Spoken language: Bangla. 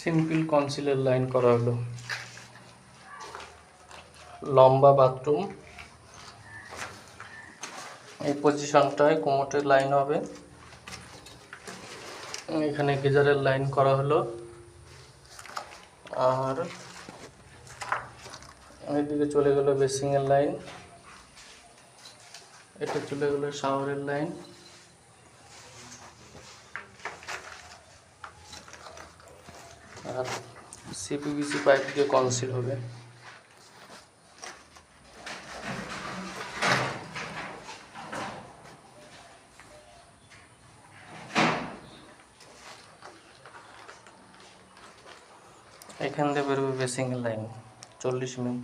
সিম্পল কনসিলের লাইন করা হলো। লম্বা বাথরুম, এই পজিশনটায় কোমোটের লাইন হবে। এখানে গিজারের লাইন করা হলো, আর এদিকে চলে গেল বেসিংয়ের লাইন, এটা চলে গেল শাওয়ারের লাইন। আর সিপিভিসি পাইপ দিয়ে কনসিল হবে। এখান দিয়ে বেরোবে বেসিংয়ের লাইন 40 mm।